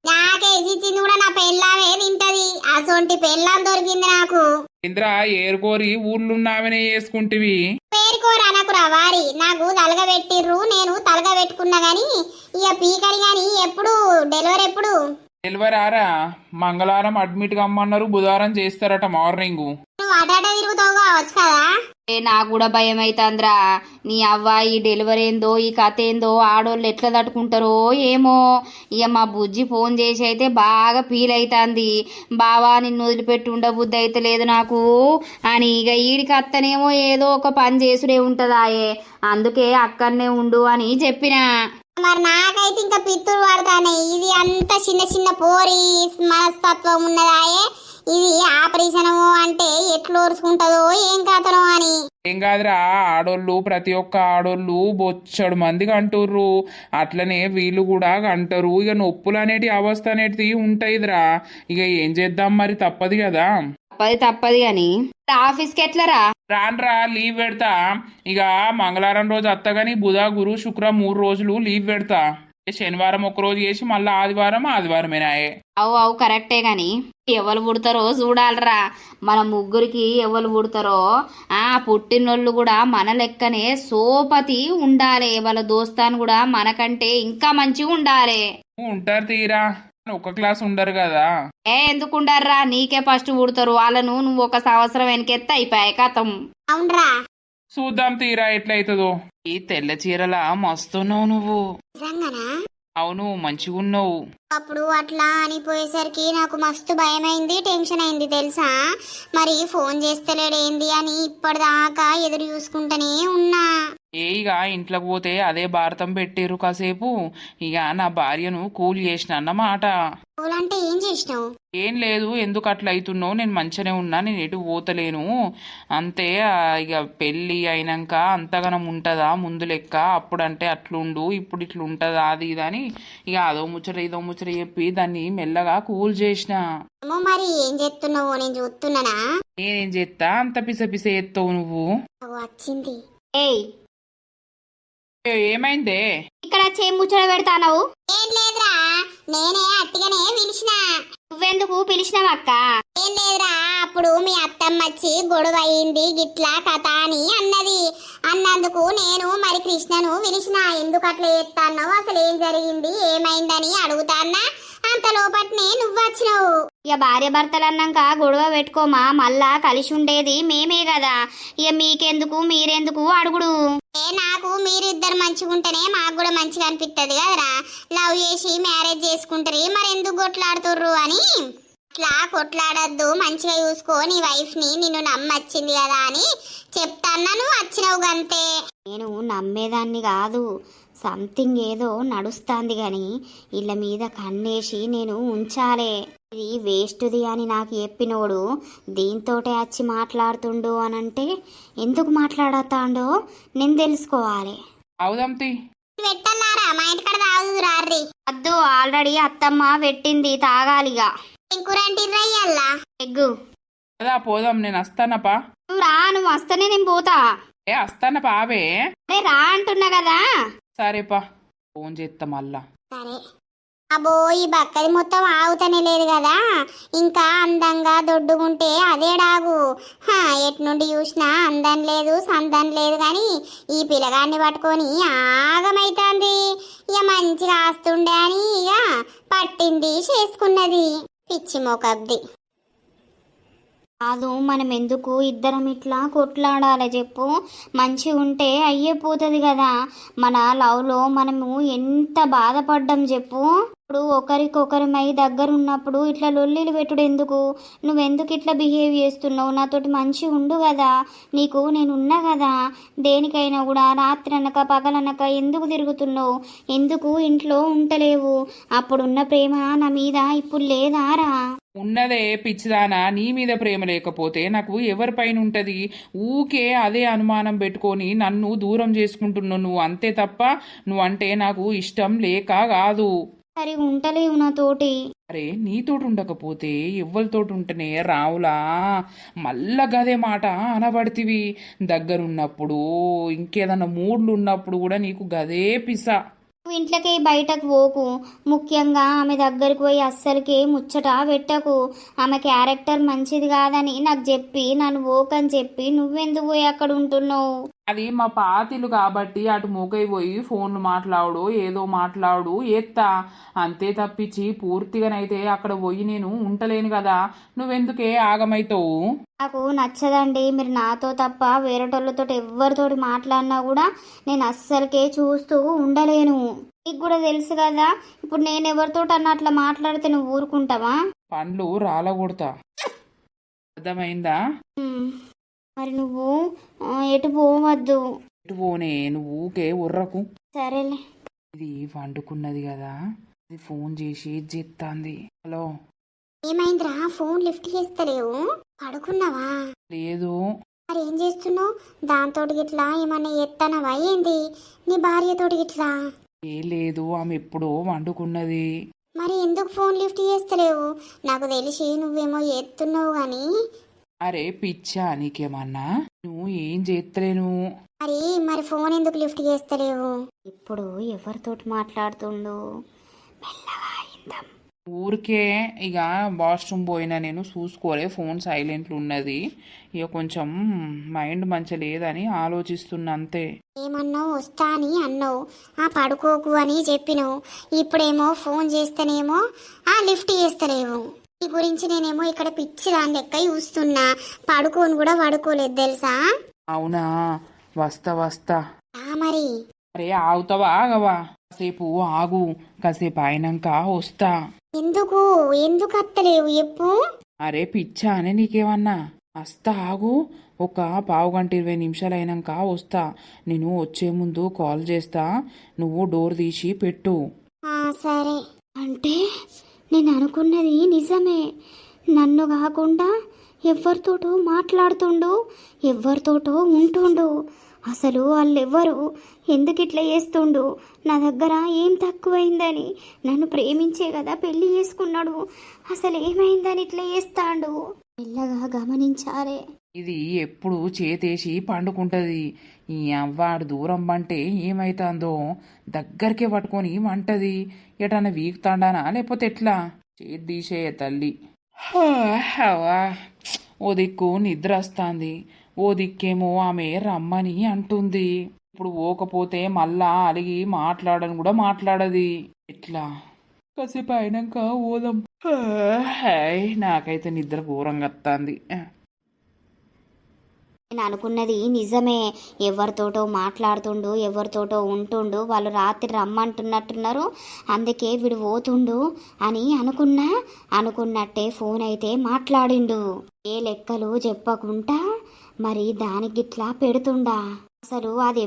నాకేసి తింది కూడా నా పెళ్ళామే తింటది. అసొంటి పెళ్ళాం దొరికింది నాకు. ఇంద్రా ఏరుకోరి ఊళ్ళున్నావనే వేసుకుంటివి. పేరుకోరా నాకు వారి, నాకు తలగబెట్టిర్రు, నేను తలగబెట్టుకున్నా గాని ఇక పీకని గాని. ఎప్పుడు డెలివరీ ఎప్పుడు? డెలివరారా మంగళవారం అడ్మిట్ కమ్మన్నారు, బుధవారం చేస్తారట మార్నింగ్. నువ్వు అటాట తిరుగుతావు కావచ్చు కదా. నాకు కూడా భయం అవుతుందిరా. నీ అవ్వ ఈ డెలివరీ ఏందో, ఈ కథ ఏందో, ఆడోళ్ళు ఎట్లా తట్టుకుంటారో ఏమో. ఇక మా బుజ్జి ఫోన్ చేసి అయితే బాగా ఫీల్ అవుతుంది. బావా నిన్ను వదిలిపెట్టి ఉండబుద్ధి అయితే లేదు నాకు అని. ఇక ఈడికి అత్తనేమో ఏదో ఒక పని చేసుడే ఉంటదాయే, అందుకే అక్కడనే ఉండు అని చెప్పిన. మరి నాకైతే ఇంకా పిత్తులు పడతానే. ఇది అంత చిన్న చిన్న పోరి మనస్తత్వం ఉన్నదాయే. ఇది ఆపరేషన్ అంటే ఎట్లా ఓర్చుకుంటదో ఏం కథనో అని. ఏం కాదురా, ఆడోళ్ళు ప్రతి ఒక్క ఆడోళ్ళు బొచ్చడు మందికి అంటుర్రు, అట్లనే వీళ్ళు కూడా అంటారు. ఇక నొప్పులు అనేటి అవస్థ అనేటిది ఉంటాయిదిరా. ఇక ఏం చేద్దాం మరి, తప్పదు కదా. తప్పది గాని ఆఫీస్కి ఎట్లరా? రాన్రా లీవ్ పెడతా. ఇక మంగళవారం రోజు అత్తగాని బుధ గురు శుక్ర 3 రోజులు లీవ్ పెడతా. శనివారం ఒక రోజు చేసి మళ్ళీ ఆదివారమేనాయే. అవు కరెక్టే గాని ఎవరు పుడతారో చూడాలరా. మన ముగ్గురికి ఎవరు పుడతారో ఆ పుట్టినోళ్ళు కూడా మన లెక్కనే సోపతి ఉండాలి. వాళ్ళ దోస్తాను కూడా మనకంటే ఇంకా మంచిగా ఉండాలి. ఉంటారు తీరా, ఒక క్లాస్ ఉండరు కదా. ఎందుకు ఉండారా? నీకే ఫస్ట్ పుడతారు. వాళ్ళను నువ్వు ఒక సంవత్సరం వెనకెత్తే అయిపోయాయి కథం. అవునరా, చూద్దాం తీరా ఎట్లయితుందో. ఈ తెల్ల చీరలా మస్తున్నావు నువ్వు. నిజంగానా? అవును మంచిగున్నావు. అప్పుడు అట్లా అనిపోయేసరికి నాకు మస్తు భయమైంది, టెన్షన్ అయింది తెలుసా. మరి ఫోన్ చేస్తలేడేంది అని ఇప్పటిదాకా ఎదురు చూసుకుంటూనే ఉన్నా. ఇక ఇంట్లోకి పోతే అదే భారతం పెట్టిర్రు కాసేపు. ఇక నా భార్యను కూల్ చేసిన అన్నమాట. అంటే ఏం చేసినావు? ఏం లేదు, ఎందుకు అట్లా అవుతున్నావు, నేను మంచిగానే ఉన్నా, నేను ఎటు పోతలేను అంతే. ఇక పెళ్ళి అయినాక అంతగానం ఉంటుందా ముందు లెక్క? అప్పుడంటే అట్లుండు, ఇప్పుడు ఇట్లా ఉంటుందా అది ఇది అని ఇక అదో ముచ్చట ఇదో ముచ్చట చెప్పి దాన్ని మెల్లగా కూల్ చేసిన. మరి ఏం చేస్తున్నావు? నేను చూస్తున్నానా. నేనేం చేస్తా, అంత పిస ఎత్తావు నువ్వు. వచ్చింది. ఏమైందే? ఇక్కడ ముచ్చట పెడతావు? ఏం లేదురా, నేనే అట్టిగానే పిలిచిన. నువ్వెందుకు పిలిచినావక్క? ఏం లేదురా, అప్పుడు మీ అత్తమ్మ వచ్చి గొడవ అయింది గిట్లా కథ అని అన్నది. అన్నందుకు నేను మరి కృష్ణను పిలిచిన. ఎందుకు అట్లా చేస్తాన్నావు, అసలు ఏం జరిగింది ఏమైందని అడుగుతాన్నా. అంత లోపట్నే నువ్వు వచ్చినావు. ఇక భార్య భర్తలు అన్నాక గొడవ పెట్టుకోమా, మళ్ళా కలిసి ఉండేది మేమే కదా. ఇక మీకెందుకు మీరెందుకు అడుగుడు. నాకు మీరిద్దరు మంచిగా ఉంటేనే మాకు కూడా మంచిగా అనిపిస్తుంది కదరా. లవ్ చేసి మ్యారేజ్ చేసుకుంటారు, మరి ఎందుకు కొట్లాడుతుర్రు అని. అట్లా కొట్లాడద్దు, మంచిగా చూసుకో నీ వైఫ్ ని, నిన్ను నమ్మచ్చింది కదా అని చెప్తాన్నా, నువ్వు వచ్చినావు గంతే. నేను నమ్మేదాన్ని కాదు, సంథింగ్ ఏదో నడుస్తాంది గాని ఇళ్ళ మీద కన్నేసి నేను ఉంచాలే. ఇది వేస్ట్ది అని నాకు చెప్పినోడు దీంతోటే వచ్చి మాట్లాడుతుండు అనంటే ఎందుకు మాట్లాడతాండో నేను తెలుసుకోవాలి. అవుదంతి పెట్టన్నారా మా ఇంటికాడ తాగుదు రారీ. వద్దు, ఆల్రెడీ అత్తమ్మ పెట్టింది, తాగాలిగా. ఇంకురంటి రయ్యల్లా ఎగ్గు. కదా పోదాం, నేను వస్తానపా. నువ్వు రా, నువ్వు వస్తేనే నేను పోతా. వస్తానపా అవే. అరే రా అంటున్నా కదా. సరేపా, ఫోన్ చేస్తా మళ్ళా. సరే. అబ్బో ఈ బక్కది మొత్తం ఆగుతనే లేదు కదా, ఇంకా అందంగా దొడ్డుకుంటే అదే డాగు. ఎట్నుండి చూసినా అందం లేదు సందం లేదు కానీ ఈ పిల్లగాన్ని పట్టుకొని ఆగమైతాంది. ఇక మంచిగా ఆస్తుండే అని ఇక పట్టింది చేసుకున్నది పిచ్చి మోకబ్ది. కాదు, మనం ఎందుకు ఇద్దరం ఇట్లా కొట్లాడాలి చెప్పు? మంచి ఉంటే అయ్యేపోతుంది కదా. మన లవ్లో మనము ఎంత బాధపడ్డాం చెప్పు. ఇప్పుడు ఒకరికొకరిమై దగ్గర ఉన్నప్పుడు ఇట్లా లొల్లిలు పెట్టుడు ఎందుకు? నువ్వెందుకు ఇట్లా బిహేవ్ చేస్తున్నావు? నాతోటి మంచి ఉండు కదా, నీకు నేను ఉన్నా కదా. దేనికైనా కూడా రాత్రి అనక పగలనక ఎందుకు తిరుగుతున్నావు? ఎందుకు ఇంట్లో ఉంటలేవు? అప్పుడున్న ప్రేమ నా మీద ఇప్పుడు లేదారా? ఉన్నదే పిచ్చిదానా, నీ మీద ప్రేమ లేకపోతే నాకు ఎవరిపైన ఉంటది? ఊకే అదే అనుమానం పెట్టుకొని నన్ను దూరం చేసుకుంటున్నావు నువ్వు, అంతే తప్ప నువ్వంటే నాకు ఇష్టం లేక కాదు. సరే ఉంటలేవు నాతోటి. అరే నీతోటి ఉండకపోతే ఎవ్వరితోటి ఉంటేనే రావులా మళ్ళా గదే మాట అనబడితివి. దగ్గరున్నప్పుడు ఇంకేదన్నా మూడ్లు ఉన్నప్పుడు కూడా నీకు గదే పిసా. నువ్వు ఇంట్లోకి బయటకు పోకు, ముఖ్యంగా ఆమె దగ్గరికి పోయి అస్సలకి ముచ్చట పెట్టకు. ఆమె క్యారెక్టర్ మంచిది కాదని నాకు చెప్పి నన్ను పోకని చెప్పి నువ్వెందుకు పోయి అక్కడ ఉంటున్నావు? అది మా పాతిలు కాబట్టి అటు మూకై పోయి ఫోన్లు మాట్లాడు ఏదో మాట్లాడు ఏత్తా, అంతే తప్పించి పూర్తిగానైతే అక్కడ పోయి నేను ఉంటలేను కదా. నువ్వెందుకే ఆగమైతావు? నాకు నచ్చదండి, మీరు నాతో తప్ప వేరేటోళ్ళతో ఎవరితోటి మాట్లాడినా కూడా నేను అస్సలకే చూస్తూ ఉండలేను. నీకు కూడా తెలుసు కదా, ఇప్పుడు నేను ఎవరితో అట్లా మాట్లాడితే నువ్వు ఊరుకుంటావా? పండ్లు రాలగొడతా, అర్థమైందా? మరి నువ్వు ఎటు పోవద్దు. ఎటు పోనే, నువ్వు ఊకే ఉర్రకు. సరేలే. ఇది వండుకున్నది కదా, ఇది ఫోన్ చేసి చెప్తాంది. హలో ఏమైందిరా, ఫోన్ లిఫ్ట్ చేస్తలేవు? పడుకున్నావా? లేదు. మరి ఏం చేస్తున్నావు? దాంతో గిట్లా ఏమన్నా ఎత్తనవా ఏంది? నీ భార్యతోటి గిట్లా? ఏ లేదు, ఆమె ఎప్పుడో వండుకున్నది. మరి ఎందుకు ఫోన్ లిఫ్ట్ చేస్తలేవు? నాకు తెలిసి నువ్వేమో ఎత్తున్నావు గాని. అరే పిచ్చా నీకేమన్నా, నువ్వు ఏం చేస్తలేను. మరి ఫోన్ ఎందుకు లిఫ్ట్ చేస్తలేవు? ఇప్పుడు ఎవరితోటి మాట్లాడుతుండు? మెల్లగా ఇందాం. ఊరికే ఇక వాష్రూమ్ పోయినా నేను చూసుకోలే, ఫోన్ సైలెంట్లో ఉన్నది. ఇక కొంచెం మైండ్ మంచి లేదని ఆలోచిస్తున్నా అంతే. ఏమన్నావు? వస్తా అని అన్నావు, పడుకోకు అని చెప్పినావు. ఇప్పుడేమో ఫోన్ చేస్తేనేమో లిఫ్ట్ చేస్తలేవు. ఈ గురించి నేనేమో ఇక్కడ పిచ్చి దాని లెక్క చూస్తున్నా. పడుకోని కూడా పడుకోలేదు తెలుసా? అవునా, వస్తా వస్తా. మరి అరే ఆగుతావా ఆగవా? కాసేపు ఆగు, కాసేపు అయినాక వస్తా. ఎందుకు ఎందుకు అత్తలేవు చెప్పు? అరే పిచ్చా అని నీకేమన్నా, వస్తా ఆగు, ఒక 15-20 నిమిషాలు అయినాక వస్తా. నేను వచ్చే ముందు కాల్ చేస్తా, నువ్వు డోర్ తీసి పెట్టు. సరే. అంటే నేను అనుకున్నది నిజమే. నన్ను కాకుండా ఎవరితోటో మాట్లాడుతుండు, ఎవరితోటో ఉంటుండు. అసలు వాళ్ళెవ్వరు, ఎందుకు ఇట్లా చేస్తుండు? నా దగ్గర ఏం తక్కువైందని? నన్ను ప్రేమించే కదా పెళ్లి చేసుకున్నాడు, అసలు ఏమైందని ఇట్లా చేస్తాడు? మెల్లగా గమనించారే. ఇది ఎప్పుడు చేతేసి పండుకుంటది. ఈ అవ్వాడు దూరం పంటే ఏమైతుందో దగ్గరికే పట్టుకొని వంటది. ఎటన్నా వీక్తాడానా లేకపోతే ఎట్లా? చేతి తీసే తల్లి. ఓ దిక్కు నిద్ర వస్తుంది, ఓ దిక్కేమో ఆమె రమ్మని అంటుంది. ఇప్పుడు పోకపోతే మళ్ళా అలిగి మాట్లాడని కూడా మాట్లాడది. ఎట్లా? కాసేపు అయినాక ఓదాం. నాకైతే నిద్ర ఘోరంగా వస్తుంది. నేను అనుకున్నది నిజమే. ఎవరితోటో మాట్లాడుతుండు, ఎవరితోటో ఉంటుండు, వాళ్ళు రాత్రి రమ్మంటున్నట్టున్నారు, అందుకే వీడు పోతుండు అని అనుకున్నట్టే ఫోన్ అయితే మాట్లాడిండు. ఏ లెక్కలు చెప్పకుండా మరి దానికి ఇట్లా పెడుతుండా? అసలు అది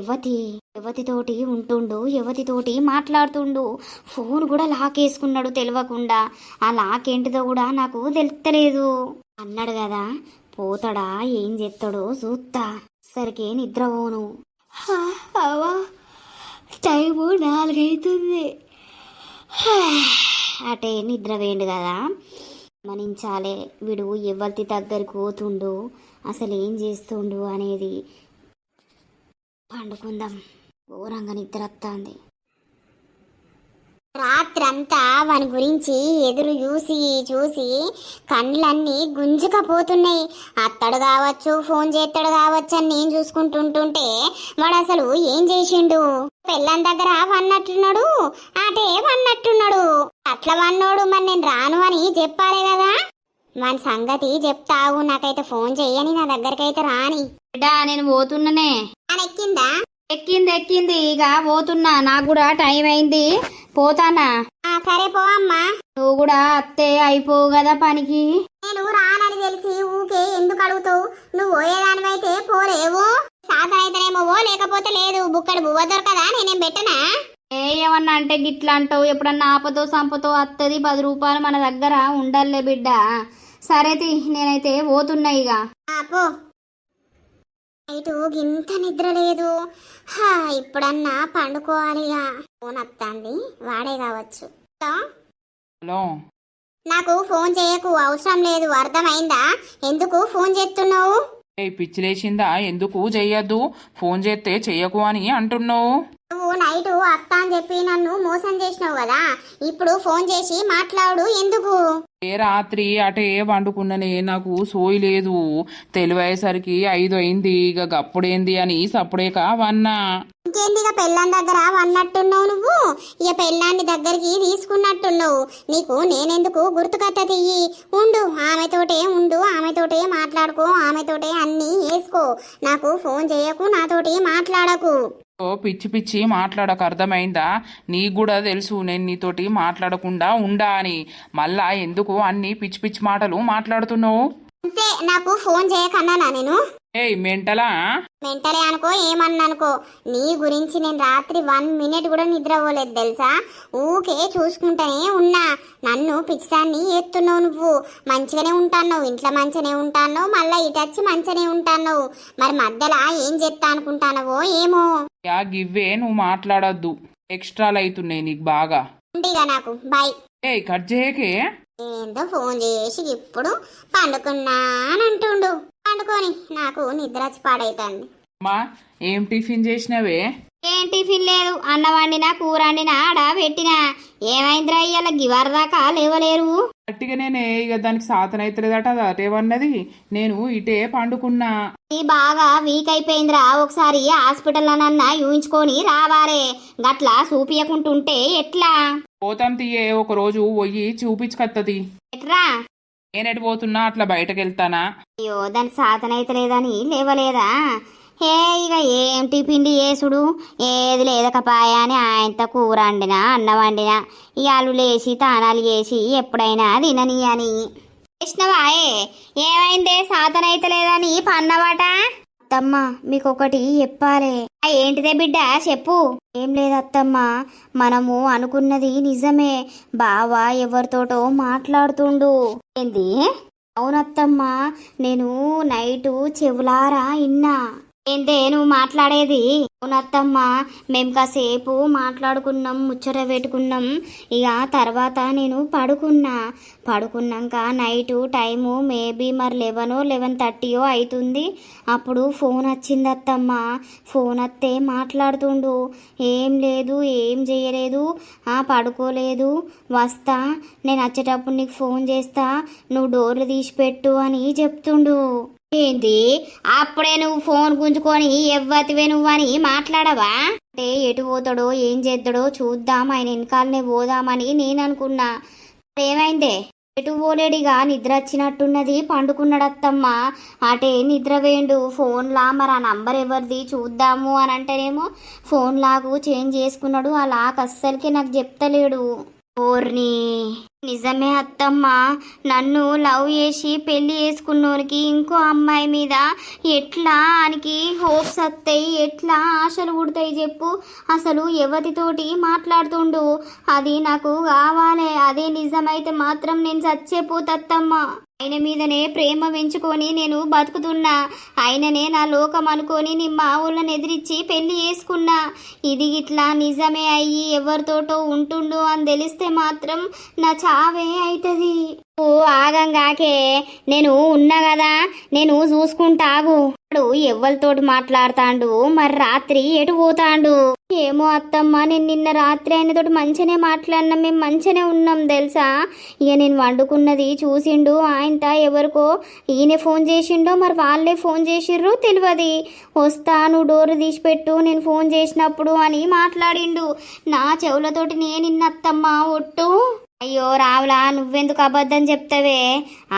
ఎవతితోటి ఉంటుండు, ఎవతితోటి మాట్లాడుతుండు, ఫోన్ కూడా లాక్ వేసుకున్నాడు తెలియకుండా. ఆ లాక్ ఏంటిదో కూడా నాకు తెలుస్తలేదు. అన్నాడు కదా పోతాడా, ఏం చేస్తాడో చూస్తా. సరికే నిద్రపోను. టైము 4 అవుతుంది. అటే నిద్ర వేయండు కదా, మనించాలే. వీడు ఎవరి దగ్గరికి పోతుండు, అసలు ఏం చేస్తుండు అనేది. పండుకుందాం, ఘోరంగా నిద్ర వస్తుంది. రాత్రంతా వాని గురించి ఎదురు చూసి కండ్లన్నీ గుంజుకపోతున్నాయి. అత్తడు కావచ్చు, ఫోన్ చేస్తాడు కావచ్చు అని నేను చూసుకుంటుంటుంటే వాడు అసలు ఏం చేసిండు? పెళ్ళం దగ్గర వన్నట్టున్నాడు, అటే వన్నట్టున్నాడు. అట్లా వన్నోడు మరి నేను రాను అని చెప్పాలి కదా. మన సంగతి చెప్తావు, నాకైతే ఫోన్ చెయ్యని, నా దగ్గరకైతే రాని. బిడ్డా నేను పోతున్ననే. అని ఎక్కిందా? ఎక్కింది ఇక పోతున్నా. నాకు కూడా టైం అయింది, పోతానా. సరే పో అమ్మా. నువ్వు కూడా అత్తే అయిపోవు కదా పనికి. నేను రానని తెలిసి ఊకే ఎందుకు అడుగుతావు? నువ్వు పోయేదానివైతే పోలేవు. సాతనైతేనేమో లేకపోతే లేదు. బుక్కడు బువ్వ దొరకదా? నేనేం పెట్టనా? ఏమన్నా అంటే గిట్లా అంటావు. ఎప్పుడన్నా ఆపతో సంపతో అత్తది. 10 రూపాయలు మన దగ్గర ఉండాలే బిడ్డ. సరేతి, నేనైతే పోతున్నా ఇక. పో. నైటు గింత నిద్ర లేదు. ఇప్పుడన్నా పండుకోవాలిగా. ఫోన్ వస్తుంది, వాడే కావచ్చు. హలో, నాకు ఫోన్ చేయకు, అవసరం లేదు. అర్థమైందా? ఎందుకు ఫోన్ చేస్తున్నావు? పిచ్చిలేసిందా? ఎందుకు చెయ్యొద్దు, ఫోన్ చేస్తే చెయ్యకు అని అంటున్నావు. నువ్వు నైటు అత్త అని చెప్పి నన్ను మోసం చేసినావు కదా, ఇప్పుడు ఫోన్ చేసి మాట్లాడు. ఎందుకు? రాత్రి అటే వండుకున్ననే, నాకు సోయి లేదు. తెలివయ్యేసరికి 5 అయింది. ఇక గప్పుడేంది అని సప్పుడేక వన్నా. ఇంకేంది, ఇక పెళ్ళాం దగ్గర వన్నట్టున్నావు నువ్వు. ఇక పెళ్ళాన్ని దగ్గరికి తీసుకున్నట్టున్నావు. నీకు నేనెందుకు గుర్తుకత్త తీయి. ఉండు, ఆమెతోటే మాట్లాడుకో, ఆమెతోటే అన్నీ వేసుకో. నాకు ఫోన్ చేయకు, నాతోటి మాట్లాడకు. పిచ్చి పిచ్చి మాట్లాడక, అర్థమైందా? నీకు కూడా తెలుసు నేను నీతోటి మాట్లాడకుండా ఉండా అని. మళ్ళా ఎందుకు అన్ని పిచ్చి పిచ్చి మాటలు మాట్లాడుతున్నావు? అంతే, నాకు ఫోన్ చేయకన్నానా నేను? ఏయ్ మెంటలే అనుకో, ఏమన్నా అనుకో, నీ గురించి నేను రాత్రి 1 మినిట్ కూడా నిద్రపోలేదు తెలుసా. ఊకే చూసుకుంటానే ఉన్నా. నన్ను పిచ్చిదాన్ని ఎత్తున్నావు నువ్వు. మంచిగానే ఉంటాన్నావు, ఇంట్లో మంచిగానే ఉంటాన్నావు, మళ్ళీ ఇటొచ్చి మంచిగానే ఉంటాన్నావు. మరి మధ్యలో ఏం చేస్తా అనుకుంటానవో ఏమో. గివ్వే నువ్వు మాట్లాడద్దు, ఎక్స్ట్రాలు అవుతున్నాయి నీకు బాగా. ఉండిగా నాకు బాయ్. ఏయ్ కట్ చేయకే. ఏందో ఫోన్ చేసి ఇప్పుడు పండుకున్నానంటుండు. పండుకొని నాకు నిద్ర వచ్చి పాడైతుంది. అమ్మా, ఏం టిఫిన్ చేసినవే? ఏం టిఫిన్ లేదు, అన్నం వండినా కూర వండినా ఆడ పెట్టినా. ఏమైందిరా ఇయ్యాల గివారు దాకా లేవలేరు? గట్టిగా నేనే ఇక దానికి సాతనైతలేదట, అదేమన్నది. నేను ఇటే పండుకున్నా. నీ బాగా వీక్ అయిపోయిందిరా, ఒకసారి హాస్పిటల్లోనన్నా చూయించుకొని రావాలే. గట్లా చూపియకుంటుంటే ఎట్లా? పోతాం తీయే, ఒక రోజు పోయి చూపించుకత్తది. ఎట్రా? నేనెటు పోతున్నా అట్లా బయటకు వెళ్తానా? అయ్యో, దానికి సాతనైతలేదని లేవలేదా? ఇక ఏం టిఫిన్ చేసుడు, ఏది లేదకపాయా అని ఆయనతో కూర వండినా అన్నం వండినా ఇవాళ లేచి తానాలు చేసి ఎప్పుడైనా తినని అని చేసినవాయే. ఏమైందే, సాతనైతలేదని పన్నవాట? అత్తమ్మ, మీకు ఒకటి చెప్పాలి. ఏంటిదే బిడ్డ, చెప్పు. ఏం లేదు అత్తమ్మ, మనము అనుకున్నది నిజమే. బావా ఎవరితోటో మాట్లాడుతుండు. ఏంది? అవునత్తమ్మ, నేను నైటు చెవులారా ఇన్నా. ఏందే నువ్వు మాట్లాడేది? అవునత్తమ్మ, మేము కాసేపు మాట్లాడుకున్నాం, ముచ్చట పెట్టుకున్నాం. ఇక తర్వాత నేను పడుకున్నాక నైటు టైము మేబీ మరి 11 11:30 అవుతుంది. అప్పుడు ఫోన్ వచ్చింది అత్తమ్మ. ఫోన్ వస్తే మాట్లాడుతుండు. ఏం లేదు, ఏం చేయలేదు, పడుకోలేదు, వస్తా, నేను వచ్చేటప్పుడు నీకు ఫోన్ చేస్తా, నువ్వు డోర్లు తీసిపెట్టు అని చెప్తుండు. ఏంది, అప్పుడే నువ్వు ఫోన్ గుంజుకొని ఎవ్వతివే నువ్వని మాట్లాడవా? అంటే ఎటు పోతాడో ఏం చేద్దాడో చూద్దాం, ఆయన వెనకాలనే పోదామని నేను అనుకున్నా. ఏమైందే? ఎటు పోలేడిగా నిద్ర వచ్చినట్టున్నది, పండుకున్నాడు అత్తమ్మ. అటే నిద్ర వేండు. ఫోన్లా మరి ఆ నంబర్ ఎవరిది చూద్దాము అని అంటేనేమో ఫోన్ లాగు చేంజ్ చేసుకున్నాడు. ఆ లాక్ అస్సలకి నాకు చెప్తలేడు. ఓర్ని నిజమే అత్తమ్మ, నన్ను లవ్ చేసి పెళ్లి చేసుకున్నోనికి ఇంకో అమ్మాయి మీద ఎట్లా ఆయనకి హోప్స్ వస్తాయి, ఎట్లా ఆశలు పుడతాయి చెప్పు. అసలు ఎవరితోటి మాట్లాడుతుండు, అది నాకు కావాలి. అదే నిజమైతే మాత్రం నేను చచ్చేపోతత్తమ్మ. ఆయన మీదనే ప్రేమ పెంచుకొని నేను బతుకుతున్నా. ఆయననే నా లోకం అనుకొని నీ మా ఊళ్ళని ఎదిరించి పెళ్లి చేసుకున్నా. ఇది ఇట్లా నిజమే అయ్యి ఎవరితోటో ఉంటుండు అని తెలిస్తే మాత్రం నా చావే అవుతుంది. ఓ ఆగంగాకే, నేను ఉన్నా కదా, నేను చూసుకుంటాగు. ఎవ్వరితోటి మాట్లాడతాండు, మరి రాత్రి ఎటు పోతాండు ఏమో అత్తమ్మ. నేను నిన్న రాత్రి ఆయనతోటి మంచిగానే మాట్లాడినాం, మేము మంచిగానే ఉన్నాం తెలుసా. ఇక నేను వండుకున్నది చూసిండు. ఆయనతో ఎవరికో ఈయన ఫోన్ చేసిండో మరి వాళ్ళే ఫోన్ చేసిర్రు తెలియదు. వస్తా, నువ్వు డోర్ తీసిపెట్టు నేను ఫోన్ చేసినప్పుడు అని మాట్లాడిండు. నా చెవులతోటి నేను ఇన్నత్తమ్మ ఒట్టు. అయ్యో రావులా, నువ్వెందుకు అబద్ధం చెప్తావే?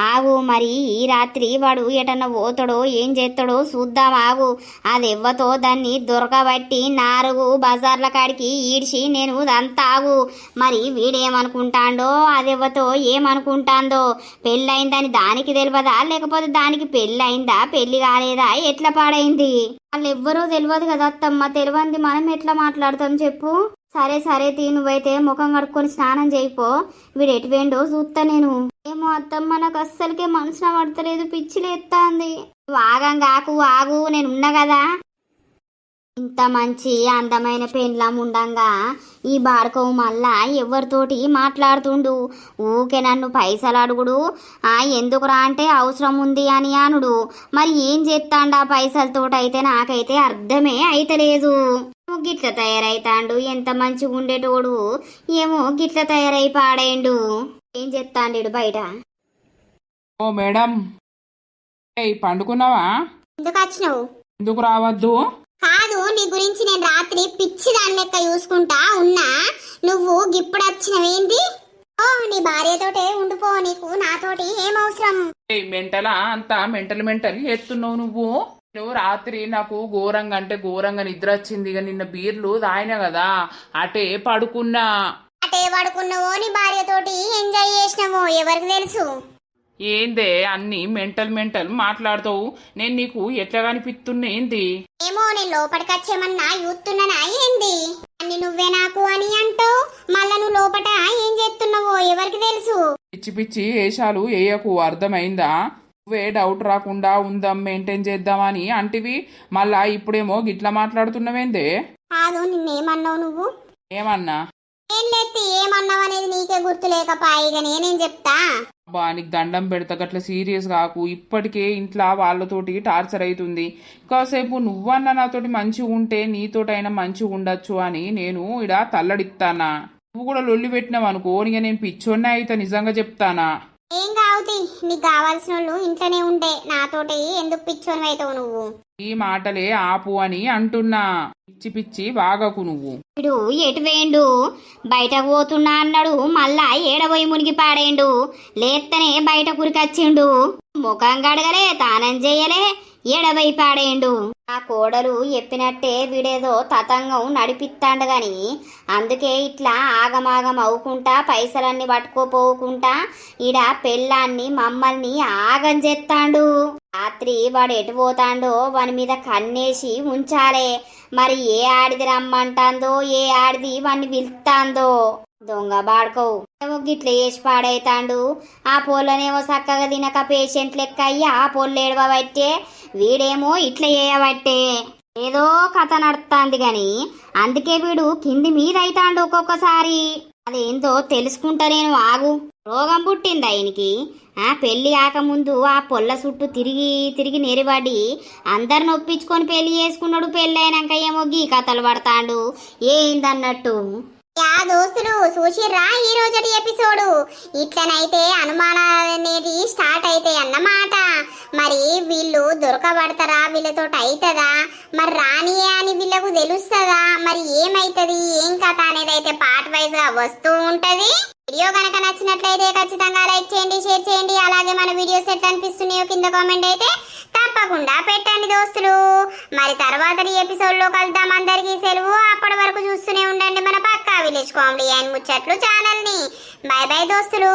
ఆగు, మరి ఈ రాత్రి వాడు ఎటన్నా పోతాడో ఏం చేస్తాడో చూద్దాం ఆగు. అది ఎవ్వతో దాన్ని దొరకబట్టి నారుగు బజార్ల కాడికి ఈడ్చి నేను అంతా ఆగు. మరి వీడేమనుకుంటాండో, అది ఎవ్వతో ఏమనుకుంటాందో. పెళ్ళయిందని దానికి తెలియదా, లేకపోతే దానికి పెళ్ళయిందా పెళ్లి కాలేదా, ఎట్లా పాడైంది? వాళ్ళు ఎవ్వరో తెలియదు కదా అత్తమ్మ. తెలియంది మనం ఎట్లా మాట్లాడతాం చెప్పు. సరే సరే తీ, నువ్వైతే ముఖం కడుక్కొని స్నానం చేయిపో. వీడు ఎటు వేండో చూస్తా నేను. ఏమో అత్తమ్మ, నాకు అస్సలకే మనసున పడతలేదు, పిచ్చిలు ఎత్తాంది. ఆగంగాకు ఆగు, నేను ఉన్నా కదా. ఇంత మంచి అందమైన పెండ్లం ఉండంగా ఈ బార్కవు మళ్ళా ఎవరితోటి మాట్లాడుతుండు. ఊకే నన్ను పైసలు అడుగుడు. ఎందుకురా అంటే అవసరం ఉంది అని అనుడు. మరి ఏం చేస్తాండు ఆ పైసలతోటైతే నాకైతే అర్థమే అయితలేదు. గిట్ల తయారైతాండు, ఎంత మంచిగా ఉండేటోడు ఏమో గిట్ల తయారై పాడేండు. ఏం చేస్తాండు బయట? ఓ మేడం, పండుకున్నావా? ఎందుకు వచ్చినావు? ఎందుకు రావద్దు? కాదు, నీ గురించి నేను రాత్రి పిచ్చి దాని లెక్క చూసుకుంటా ఉన్నా. నువ్వు గిప్పుడు వచ్చినవేంది? ఓ, నీ భార్యతోటే ఉండిపో, నీకు నాతోటి ఏం అవసరం? మెంటలా అంతా మెంటల్ ఎత్తున్నావు నువ్వు. నువ్వు రాత్రి నాకు ఘోరంగా అంటే ఘోరంగా నిద్ర వచ్చింది. ఇక నిన్న బీర్లు తాగినా కదా, అటే పడుకున్నా. అటే పడుకున్నావో నీ భార్యతోటి ఎంజాయ్ చేసినావో ఎవరికి తెలుసు? ఏందే అన్ని మెంటల్ మాట్లాడతావు? నేను నీకు ఎట్లా కనిపిస్తున్నా ఏంది? ఏమో, నేను లోపలికి వచ్చేమన్నా యూత్తున్నానా ఏంది? అన్ని నువ్వే నాకు అని అంటావు, మళ్ళా నువ్వు లోపట ఏం చేస్తున్నావో ఎవరికి తెలుసు? పిచ్చి పిచ్చి వేషాలు వేయకు, అర్థమైందా? నువ్వే డౌట్ రాకుండా ఉందాం మెయింటైన్ చేద్దామని అంటివి, మళ్ళా ఇప్పుడేమో గిట్లా మాట్లాడుతున్నావేందే? కాదు, నిన్నేమన్నావు నువ్వు? ఏమన్నా? ఏం లేదు, ఏమన్నావు అనేది నీకే గుర్తు లేకపాయిగా నేనేం చెప్తా? బా నీకు దండం పెడతా, గట్ల సీరియస్ కాకు. ఇప్పటికే ఇంట్లో వాళ్ళతోటి టార్చర్ అవుతుంది. కాసేపు నువ్వన్నా నాతోటి మంచిగా ఉంటే నీతోటైనా మంచిగా ఉండొచ్చు అని నేను ఇడ తల్లడిస్తానా. నువ్వు కూడా లొల్లి పెట్టినావు అనుకో, ఇక నేను పిచ్చోన్నే అయితే నిజంగా చెప్తానా. ఏం కావుతి, నీకు కావాల్సిన వాళ్ళు ఇంట్లోనే ఉంటే నాతోటి ఎందుకు పిచ్చోని అవుతావు నువ్వు? ఈ మాటలే ఆపు అని అంటున్నా. పిచ్చి పిచ్చి వాగకు నువ్వు. వీడు ఎటు వేయండు? బయటకు పోతున్నా అన్నాడు, మళ్ళా ఏడబోయి మునిగి పాడేండు. లేత్తనే బయట కురికొచ్చిండు. ముఖం గడగలే, తానం చేయలే, ఏడబోయి పాడేండు. ఆ కోడలు చెప్పినట్టే వీడేదో తతంగం నడిపిస్తాండు గాని, అందుకే ఇట్లా ఆగమాగం అవుకుంటా పైసలన్నీ పట్టుకోపోకుండా ఈడ పెళ్ళాన్ని మమ్మల్ని ఆగం చేస్తాండు. రాత్రి వాడు ఎటు పోతాండో వాని మీద కన్నేసి ఉంచాలే. మరి ఏ ఆడిది రమ్మంటాందో, ఏ ఆడిది వాడిని పిలుస్తాందో. దొంగ బాడుకోవు ఏమో గిట్ల వేసి పాడైతాండు. ఆ పొల్లనేమో చక్కగా తినక పేషెంట్ లెక్క అయ్యి ఆ పొల్లు ఏడవబట్టే, వీడేమో ఇట్లా చేయబట్టే. ఏదో కథ నడుస్తాంది గాని అందుకే వీడు కింది మీద అయితాండు ఒక్కొక్కసారి. అదేందో తెలుసుకుంటా నేను, ఆగు. రోగం పుట్టింది ఆయనకి. పెళ్లి కాకముందు ఆ పొల్ల చుట్టూ తిరిగి నెరిబడి అందరిని ఒప్పించుకొని పెళ్లి చేసుకున్నాడు. పెళ్లి అయినాక ఏమో గీ కథలు పడతాండు ఏందన్నట్టు. యా దోస్తులు, చూసిర్రా ఈ రోజటి ఎపిసోడు? ఇట్లనైతే అనుమానాలు అనేది స్టార్ట్ అవుతాయి అన్నమాట. మరి వీళ్ళు దొరకబడతారా, వీళ్ళతో అవుతుందా, మరి రానియే అని వీళ్ళకు తెలుస్తుందా, మరి ఏమైతుంది ఏం కథ అనేది అయితే పార్ట్ వైజ్ గా వస్తూ ఉంటది. వీడియో కనుక నచ్చినట్లయితే ఖచ్చితంగా లైక్ చేయండి, షేర్ చేయండి. అలాగే మన వీడియోస్ ఎట్లా అనిపిస్తున్నాయో కింద కామెంట్ అయితే తప్పకుండా పెట్టండి దోస్తులు. మరి తర్వాతని ఎపిసోడ్ లో కలుద్దాం. అందరికీ సెలవు. అప్పటి వరకు చూస్తూనే ఉండండి మన పక్కా విలేజ్ కామెడీ అండ్ ముచ్చట్లు ఛానల్ ని. బై బై దోస్తులు.